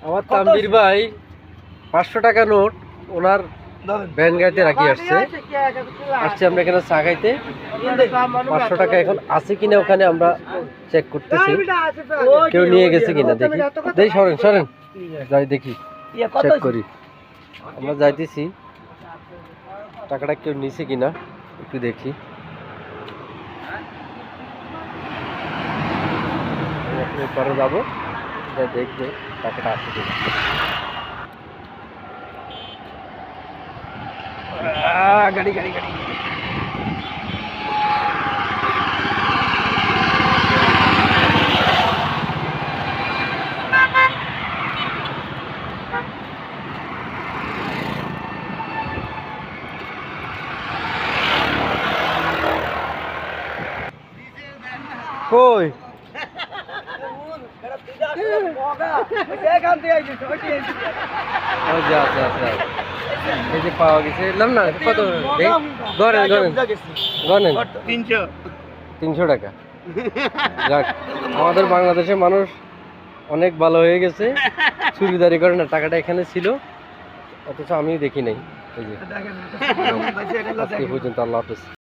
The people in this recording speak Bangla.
আমার তানভীর ভাই 500 টাকা নোট ওনার ভ্যান গাড়িতে রাখি আসছে আমরা এখানে চা খাইতে। 500 টাকা এখন আছে কিনা ওখানে আমরা চেক করতেছি, কেউ নিয়ে গেছে কিনা দেখি। দেখি সরেন সরেন, যাই দেখি, চেক করি। আমরা যাইতেছি, টাকাটা কেউ নিছে কিনা একটু দেখি। পরে যাবো, দেখবো টাকাটা আছে কিনা। গাড়ি গাড়ি গাড়ি কই এই যে পাওয়া গেছে, এলাম না কত গনেন গনেন গনেন 300 টাকা। যাক, আমাদের বাংলাদেশের মানুষ অনেক ভালো হয়ে গেছে, চুরিদারি করে না, টাকাটা এখানে ছিল অথচ আমি দেখি নাই। এই যে আজকে পর্যন্ত, আল্লাহ হাফেজ।